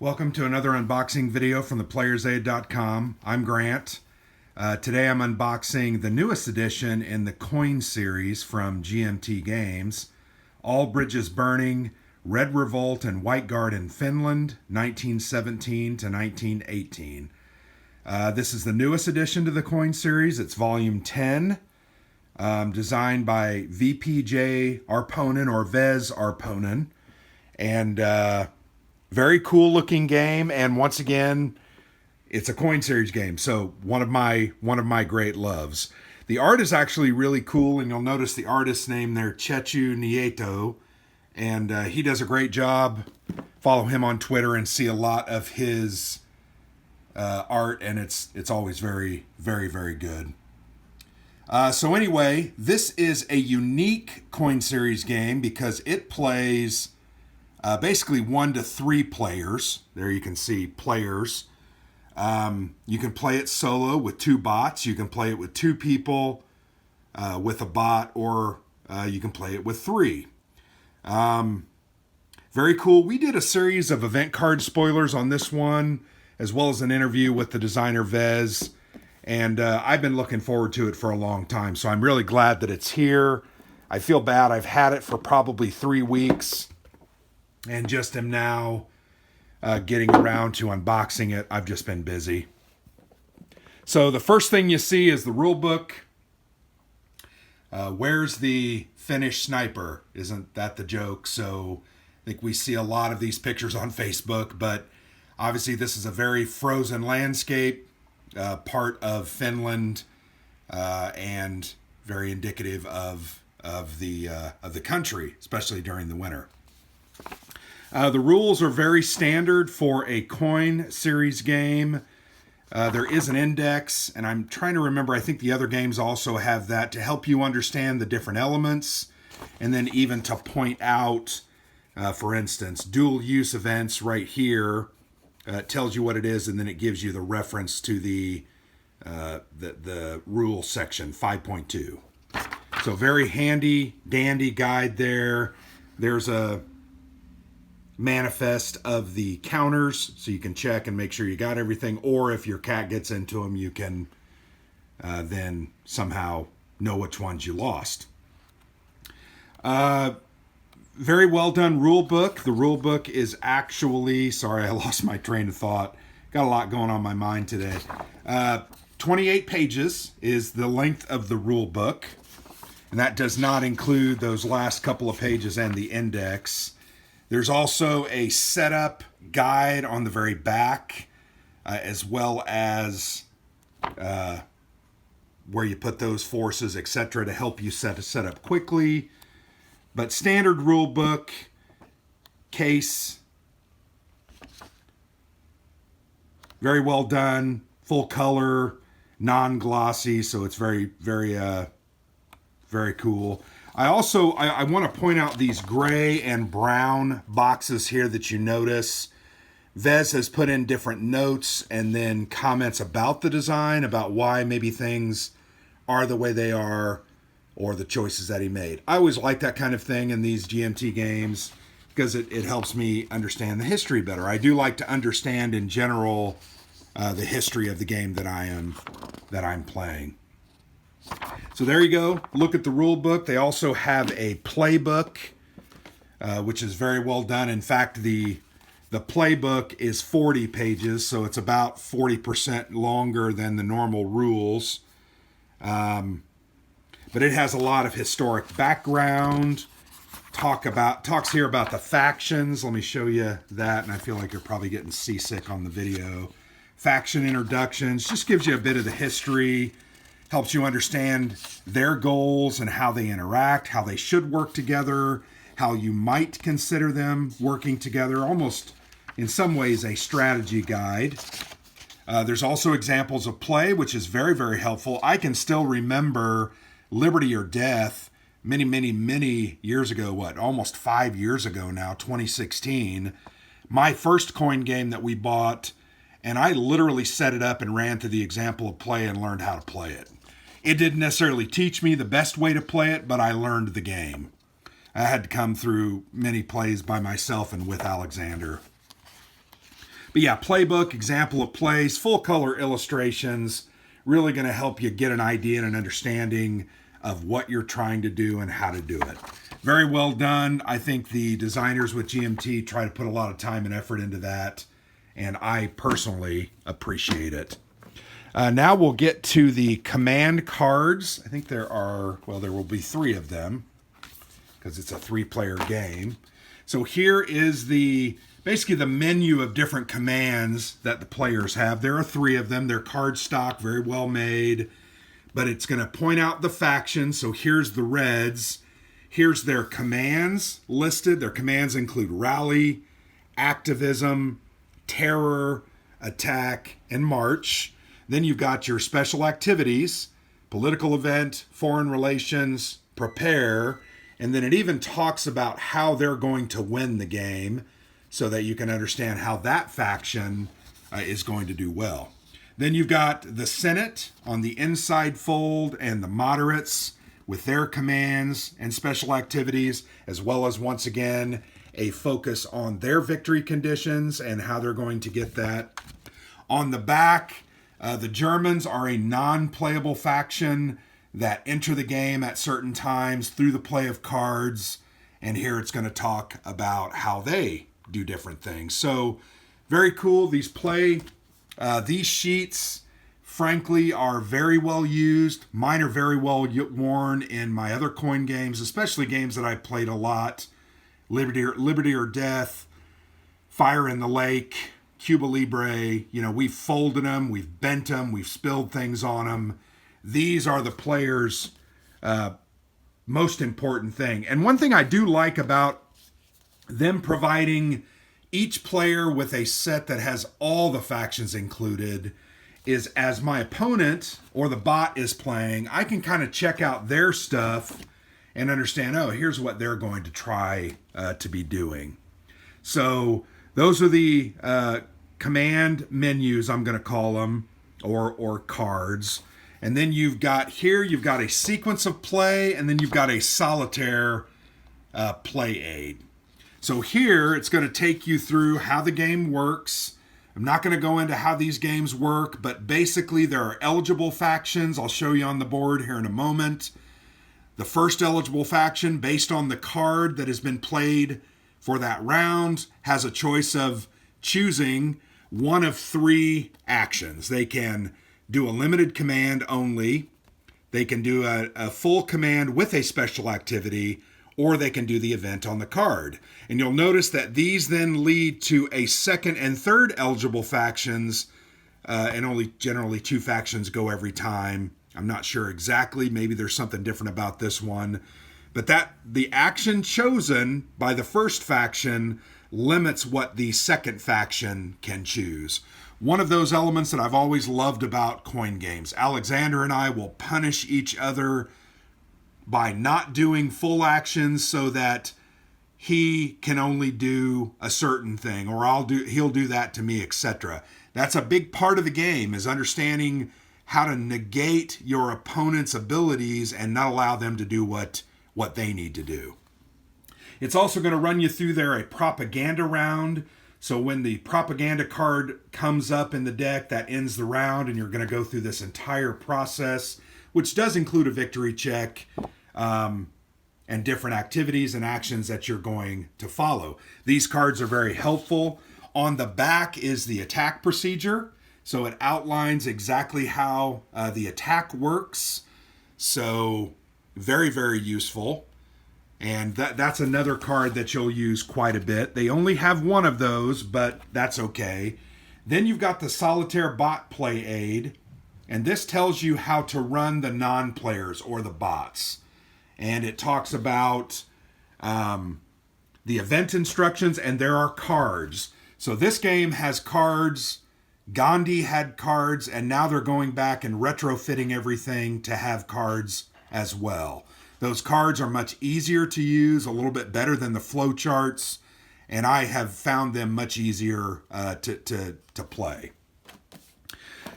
Welcome to another unboxing video from theplayersaid.com. I'm Grant. Today I'm unboxing the newest edition in the coin series from GMT Games. All Bridges Burning, Red Revolt and White Guard in Finland, 1917 to 1918. This is the newest addition to the coin series. It's volume 10, designed by VPJ Arponen or Vez Arponen. And very cool looking game, and once again, it's a coin series game, so one of my great loves. The art is actually really cool, and you'll notice the artist's name there, Chechu Nieto, and he does a great job. Follow him on Twitter and see a lot of his art, and it's always very, very, very good. So anyway, this is a unique coin series game because it plays basically 1 to 3 players. There you can see players. You can play it solo with 2 bots. You can play it with 2 people with a bot, or you can play it with 3. Very cool. We did a series of event card spoilers on this one, as well as an interview with the designer Vez. And I've been looking forward to it for a long time, so I'm really glad that it's here. I feel bad. I've had it for probably 3 weeks. And just am now getting around to unboxing it. I've just been busy. So the first thing you see is the rule book. Where's the Finnish sniper? Isn't that the joke? So I think we see a lot of these pictures on Facebook, but obviously this is a very frozen landscape, part of Finland, and very indicative of the country, especially during the winter. The rules are very standard for a coin series game. There is an index, and I'm trying to remember, I think the other games also have that to help you understand the different elements, and then even to point out, for instance, dual use events right here. It tells you what it is, and then it gives you the reference to the rule section 5.2. So very handy dandy guide there. There's a manifest of the counters, so you can check and make sure you got everything, or if your cat gets into them, you can then somehow know which ones you lost. Very well done rule book. The rule book is actually, sorry, I lost my train of thought. Got a lot going on my mind today. 28 pages is the length of the rule book, and that does not include those last couple of pages and the index. There's also a setup guide on the very back, as well as where you put those forces, etc., to help you set up quickly. But standard rule book, case, very well done, full color, non-glossy, so it's very, very, very cool. I want to point out these gray and brown boxes here that you notice. Vez has put in different notes and then comments about the design, about why maybe things are the way they are, or the choices that he made. I always like that kind of thing in these GMT games because it helps me understand the history better. I do like to understand in general the history of the game that I'm playing. So there you go. Look at the rule book. They also have a playbook, which is very well done. In fact, the playbook is 40 pages, so it's about 40% longer than the normal rules. But it has a lot of historic background. Talks here about the factions. Let me show you that, and I feel like you're probably getting seasick on the video. Faction introductions. Just gives you a bit of the history. Helps you understand their goals and how they interact, how they should work together, how you might consider them working together, almost in some ways a strategy guide. There's also examples of play, which is very, very helpful. I can still remember Liberty or Death many, many, many years ago, almost 5 years ago now, 2016, my first coin game that we bought, and I literally set it up and ran through the example of play and learned how to play it. It didn't necessarily teach me the best way to play it, but I learned the game. I had to come through many plays by myself and with Alexander. But yeah, playbook, example of plays, full color illustrations, really going to help you get an idea and an understanding of what you're trying to do and how to do it. Very well done. I think the designers with GMT try to put a lot of time and effort into that, and I personally appreciate it. Now we'll get to the command cards. I think there will be 3 of them because it's a 3-player game. So here is basically the menu of different commands that the players have. There are 3 of them. They're card stock, very well made, but it's going to point out the factions. So here's the Reds. Here's their commands listed. Their commands include rally, activism, terror, attack, and march. Then you've got your special activities, political event, foreign relations, prepare, and then it even talks about how they're going to win the game so that you can understand how that faction is going to do well. Then you've got the Senate on the inside fold and the moderates with their commands and special activities, as well as, once again, a focus on their victory conditions and how they're going to get that. On the back, the Germans are a non-playable faction that enter the game at certain times through the play of cards, and here it's going to talk about how they do different things. So very cool. These sheets, frankly, are very well used. Mine are very well worn in my other coin games, especially games that I played a lot. Liberty or Death, Fire in the Lake, Cuba Libre. We've folded them, we've bent them, we've spilled things on them. These are the players' most important thing. And one thing I do like about them providing each player with a set that has all the factions included is, as my opponent or the bot is playing, I can kind of check out their stuff and understand, here's what they're going to try to be doing. So those are the command menus, I'm going to call them, or cards. And then you've got a sequence of play, and then you've got a solitaire play aid. So here it's going to take you through how the game works. I'm not going to go into how these games work, but basically there are eligible factions. I'll show you on the board here in a moment. The first eligible faction, based on the card that has been played for that round, has a choice of choosing one of 3 actions. They can do a limited command only, they can do a full command with a special activity, or they can do the event on the card. And you'll notice that these then lead to a second and third eligible factions, and only generally 2 factions go every time. I'm not sure exactly, maybe there's something different about this one, but the action chosen by the first faction limits what the second faction can choose. One of those elements that I've always loved about coin games. Alexander and I will punish each other by not doing full actions so that he can only do a certain thing, or he'll do that to me, etc. That's a big part of the game, is understanding how to negate your opponent's abilities and not allow them to do what they need to do. It's also going to run you through there a propaganda round. So when the propaganda card comes up in the deck, that ends the round, and you're going to go through this entire process, which does include a victory check and different activities and actions that you're going to follow. These cards are very helpful. On the back is the attack procedure. So it outlines exactly how the attack works. So very, very useful. And that's another card that you'll use quite a bit. They only have one of those, but that's okay. Then you've got the Solitaire Bot Play Aid. And this tells you how to run the non-players or the bots. And it talks about the event instructions, and there are cards. So this game has cards. Gandhi had cards, and now they're going back and retrofitting everything to have cards as well. Those cards are much easier to use, a little bit better than the flowcharts, and I have found them much easier to play.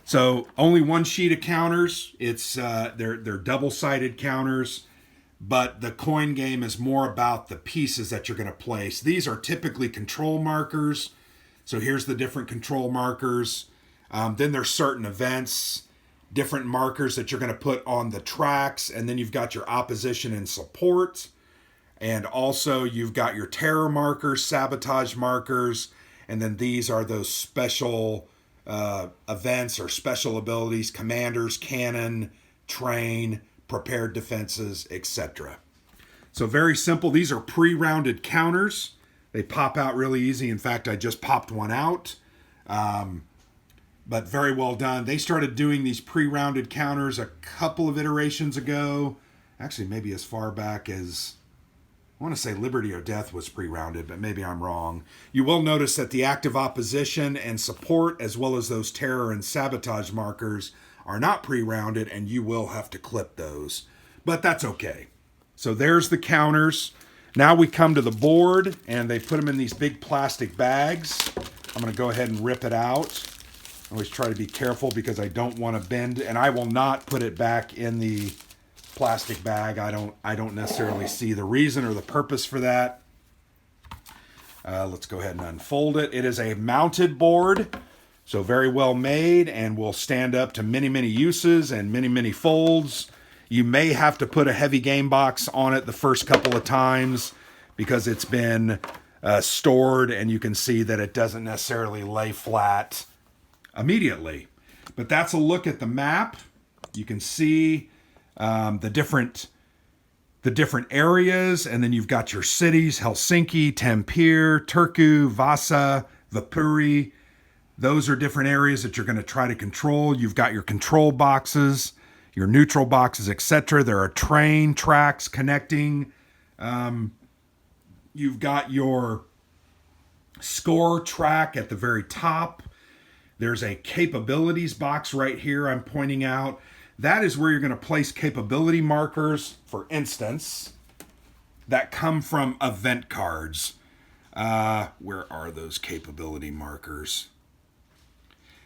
So only 1 sheet of counters. It's they're double-sided counters, but the coin game is more about the pieces that you're going to place. These are typically control markers. So here's the different control markers. Then there's certain events, different markers that you're going to put on the tracks. And then you've got your opposition and support. And also you've got your terror markers, sabotage markers. And then these are those special events or special abilities: commanders, cannon, train, prepared defenses, etc. So very simple. These are pre-rounded counters. They pop out really easy. In fact, I just popped one out. But very well done. They started doing these pre-rounded counters a couple of iterations ago. Actually, maybe as far back as, I want to say Liberty or Death was pre-rounded, but maybe I'm wrong. You will notice that the active opposition and support, as well as those terror and sabotage markers, are not pre-rounded, and you will have to clip those. But that's okay. So there's the counters. Now we come to the board, and they put them in these big plastic bags. I'm going to go ahead and rip it out. I always try to be careful because I don't want to bend, and I will not put it back in the plastic bag. I don't necessarily see the reason or the purpose for that. Let's go ahead and unfold it. It is a mounted board, so very well made, and will stand up to many, many uses and many, many folds. You may have to put a heavy game box on it the first couple of times because it's been stored, and you can see that it doesn't necessarily lay flat immediately. But that's a look at the map. You can see the different areas, and then you've got your cities: Helsinki, Tampere, Turku, Vasa, Viipuri. Those are different areas that you're going to try to control. You've got your control boxes, your neutral boxes, etc. There are train tracks connecting. You've got your score track at the very top. There's a capabilities box right here I'm pointing out. That is where you're going to place capability markers, for instance, that come from event cards. Where are those capability markers?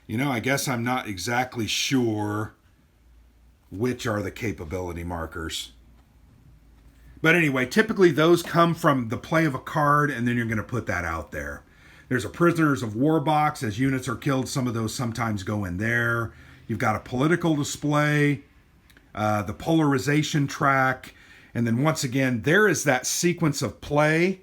You know, I guess I'm not exactly sure which are the capability markers. But anyway, typically those come from the play of a card, and then you're going to put that out there. There's a prisoners of war box. As units are killed, some of those sometimes go in there. You've got a political display, the polarization track, and then once again, there is that sequence of play.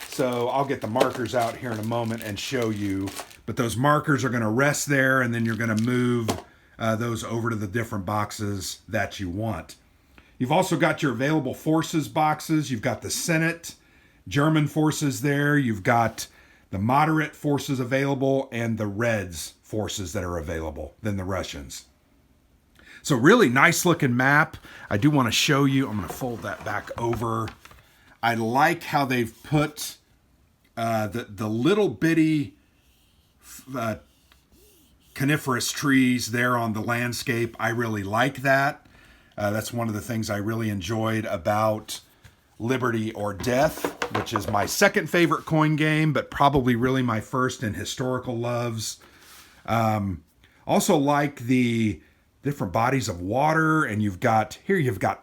So I'll get the markers out here in a moment and show you. But those markers are going to rest there, and then you're going to move those over to the different boxes that you want. You've also got your available forces boxes. You've got the Senate, German forces there. You've got the moderate forces available and the Reds forces that are available, then the Russians. So really nice looking map. I do want to show you. I'm going to fold that back over. I like how they've put the little bitty coniferous trees there on the landscape. I really like that. That's one of the things I really enjoyed about Liberty or Death, which is my second favorite coin game, but probably really my first in historical loves. Also like the different bodies of water, and you've got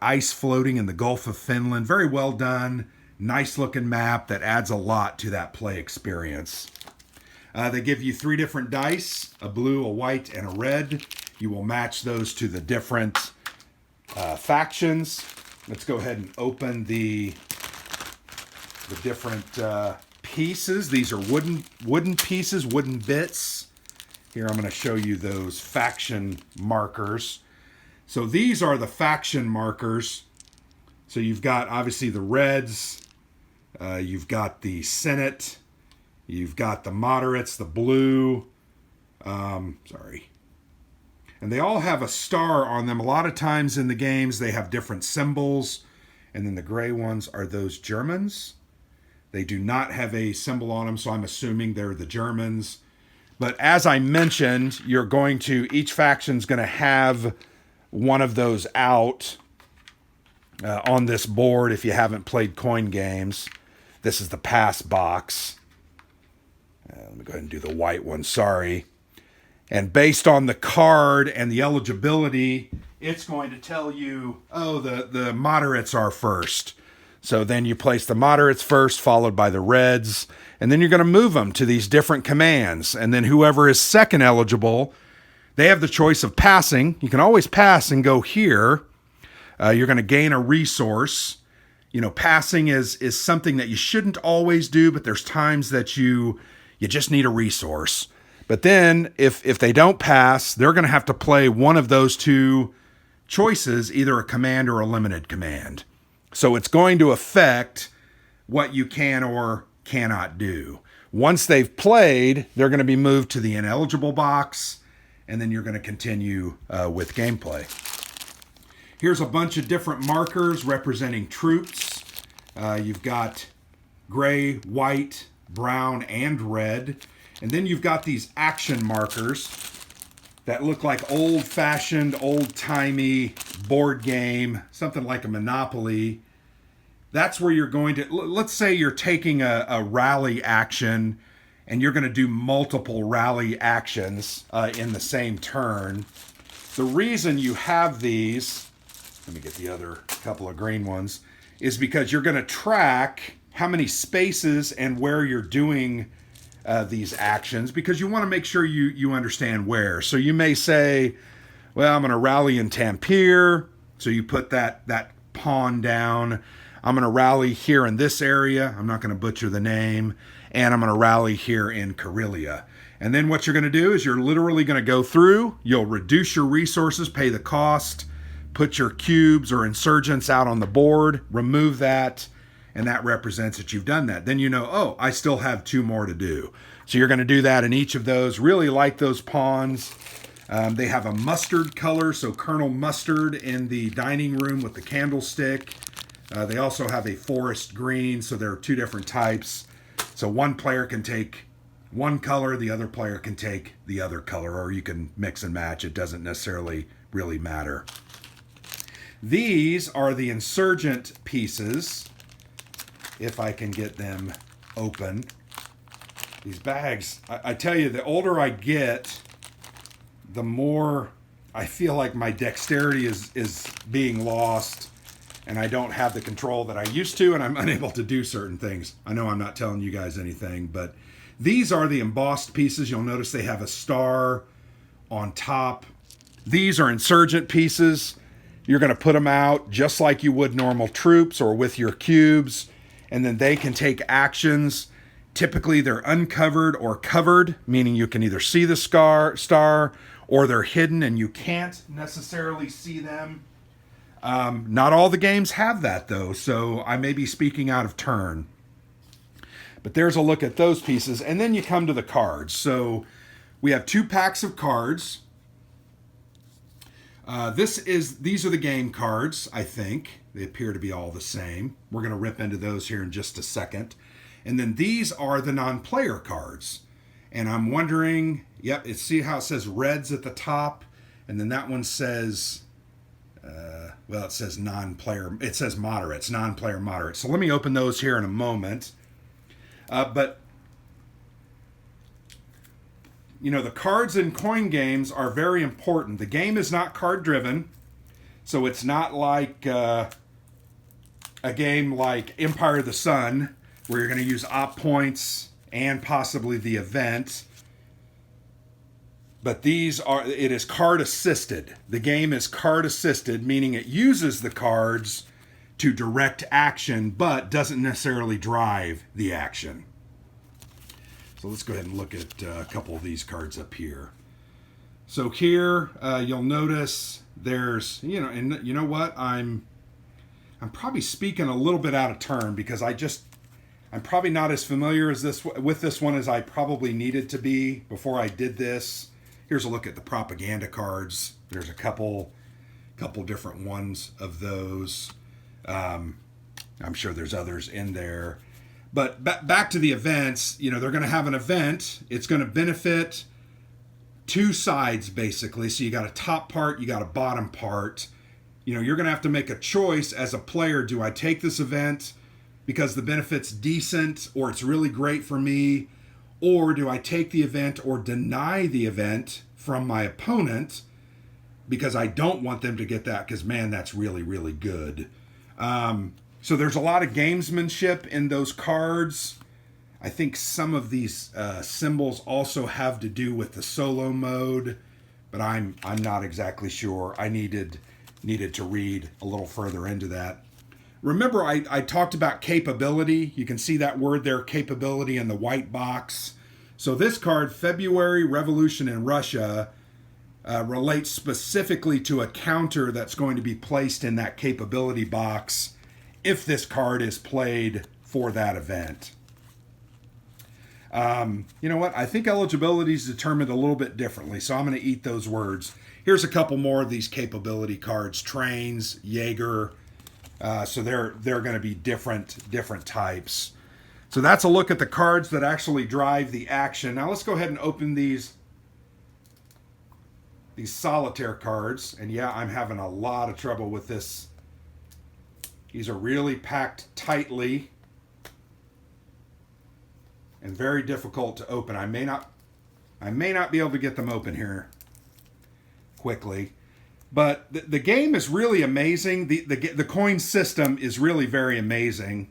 ice floating in the Gulf of Finland. Very well done. Nice looking map that adds a lot to that play experience. They give you 3 different dice: a blue, a white, and a red. You will match those to the different factions. Let's go ahead and open the different pieces. These are wooden pieces, wooden bits. Here I'm going to show you those faction markers. So these are the faction markers. So you've got obviously the Reds, you've got the Senate, you've got the moderates, the blue, and they all have a star on them. A lot of times in the games they have different symbols, and then the gray ones are those Germans. They do not have a symbol on them, so I'm assuming they're the Germans. But as I mentioned, each faction's going to have one of those out on this board if you haven't played coin games. This is the pass box. Let me go ahead and do the white one, sorry. And based on the card and the eligibility, it's going to tell you, oh, the moderates are first. So then you place the moderates first, followed by the reds, and then you're going to move them to these different commands. And then whoever is second eligible, they have the choice of passing. You can always pass and go here. You're going to gain a resource. You know, passing is something that you shouldn't always do, but there's times that you just need a resource. But then if they don't pass, they're going to have to play one of those two choices, either a command or a limited command. So it's going to affect what you can or cannot do. Once they've played, they're going to be moved to the ineligible box, and then you're going to continue with gameplay. Here's a bunch of different markers representing troops. You've got gray, white, brown, and red. And then you've got these action markers that look like old-fashioned, old-timey board game, something like a Monopoly. That's where you're going to, let's say you're taking a rally action and you're going to do multiple rally actions in the same turn. The reason you have these, let me get the other couple of green ones, is because you're going to track how many spaces and where you're doing these actions, because you want to make sure you understand where. So you may say, well, I'm going to rally in Tampere, so you put that pawn down. I'm going to rally here in this area. I'm not going to butcher the name. And I'm going to rally here in Karelia. And then what you're going to do is you're literally going to go through. You'll reduce your resources, pay the cost, put your cubes or insurgents out on the board, remove that, and that represents that you've done that. Then you know, oh, I still have 2 more to do. So you're going to do that in each of those. Really like those pawns. They have a mustard color, so Colonel Mustard in the dining room with the candlestick. They also have a forest green, so there are 2 different types. So one player can take one color, the other player can take the other color, or you can mix and match. It doesn't necessarily really matter. These are the insurgent pieces, if I can get them open. These bags, I tell you, the older I get, the more I feel like my dexterity is being lost, and I don't have the control that I used to, and I'm unable to do certain things. I know I'm not telling you guys anything, but these are the embossed pieces. You'll notice they have a star on top. These are insurgent pieces. You're going to put them out just like you would normal troops or with your cubes, and then they can take actions. Typically, they're uncovered or covered, meaning you can either see the star or they're hidden and you can't necessarily see them. Not all the games have that, though, so I may be speaking out of turn. But there's a look at those pieces, and then you come to the cards. So we have 2 packs of cards. These are the game cards, I think. They appear to be all the same. We're going to rip into those here in just a second. And then these are the non-player cards. And I'm wondering, see how it says reds at the top? And then that one says, it says non-player. It says moderates, non-player moderates. So let me open those here in a moment. But you know, the cards in coin games are very important. The game is not card driven, so it's not like a game like Empire of the Sun, where you're going to use op points and possibly the event. But it is card assisted. The game is card assisted, meaning it uses the cards to direct action, but doesn't necessarily drive the action. So let's go ahead and look at a couple of these cards up here. So here, you'll notice there's, and you know what? I'm probably speaking a little bit out of turn because I'm probably not as familiar with this one as I probably needed to be before I did this. Here's a look at the propaganda cards. There's a couple different ones of those. I'm sure there's others in there. But back to the events, they're going to have an event. It's going to benefit 2 sides, basically. So you got a top part, you got a bottom part. You're going to have to make a choice as a player. Do I take this event because the benefit's decent or it's really great for me? Or do I take the event or deny the event from my opponent because I don't want them to get that because, man, that's really, really good. So there's a lot of gamesmanship in those cards. I think some of these symbols also have to do with the solo mode, but I'm not exactly sure. I needed to read a little further into that. Remember, I talked about capability. You can see that word there, capability, in the white box. So this card, February Revolution in Russia, relates specifically to a counter that's going to be placed in that capability box if this card is played for that event. You know what? I think eligibility is determined a little bit differently, so I'm going to eat those words. Here's a couple more of these capability cards: Trains, Jaeger. So they're going to be different types. So that's a look at the cards that actually drive the action. Now let's go ahead and open these solitaire cards. And yeah, I'm having a lot of trouble with this. These are really packed tightly and very difficult to open. I may not be able to get them open here quickly. But the game is really amazing. The coin system is really very amazing.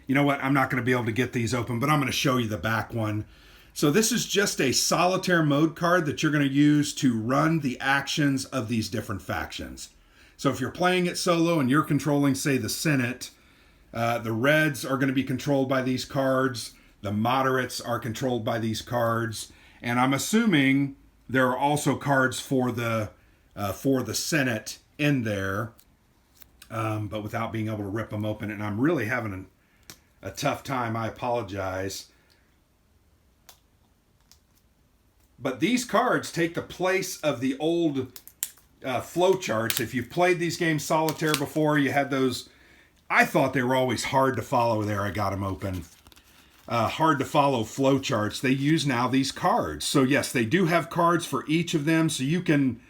You know what? I'm not going to be able to get these open, but I'm going to show you the back one. So this is just a solitaire mode card that you're going to use to run the actions of these different factions. So if you're playing it solo and you're controlling, say, the Senate, the Reds are going to be controlled by these cards. The moderates are controlled by these cards. And I'm assuming there are also cards for the Senate in there, but without being able to rip them open. And I'm really having a tough time. I apologize. But these cards take the place of the old flowcharts. If you've played these games solitaire before, you had those. I thought they were always hard to follow. There, I got them open. Hard to follow flowcharts. They use now these cards. So yes, they do have cards for each of them. So you can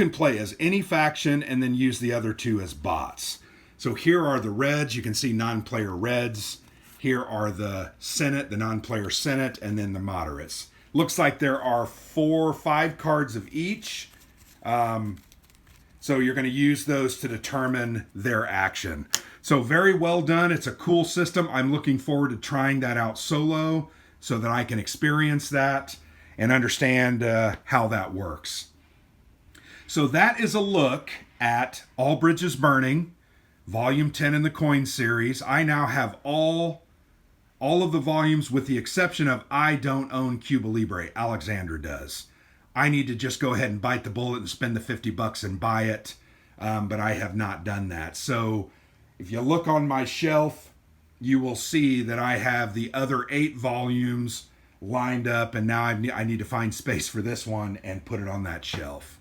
play as any faction and then use the other two as bots. So here are the Reds. You can see non-player Reds. Here are the Senate, the non-player Senate, and then the moderates. Looks like there are 4 or 5 cards of each. So you're going to use those to determine their action. So very well done. It's a cool system. I'm looking forward to trying that out solo so that I can experience that and understand how that works. So that is a look at All Bridges Burning, Volume 10 in the Coin Series. I now have all of the volumes with the exception of I don't own Cuba Libre. Alexandra does. I need to just go ahead and bite the bullet and spend the $50 and buy it, but I have not done that. So if you look on my shelf, you will see that I have the other 8 volumes lined up, and now I need to find space for this one and put it on that shelf.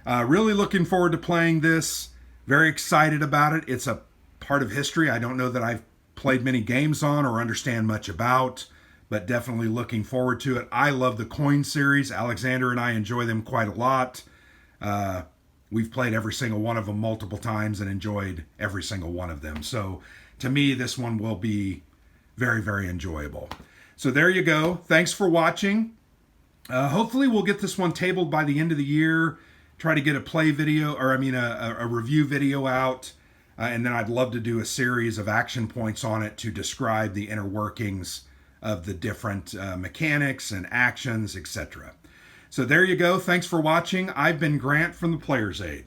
Really looking forward to playing this. Very excited about it. It's a part of history I don't know that I've played many games on or understand much about, but definitely looking forward to it. I love the coin series. Alexander and I enjoy them quite a lot. We've played every single one of them multiple times and enjoyed every single one of them. So to me, this one will be very, very enjoyable. So there you go. Thanks for watching. Hopefully we'll get this one tabled by the end of the year. Try to get a play video, or a review video out. And then I'd love to do a series of action points on it to describe the inner workings of the different mechanics and actions, etc. So there you go. Thanks for watching. I've been Grant from the Player's Aid.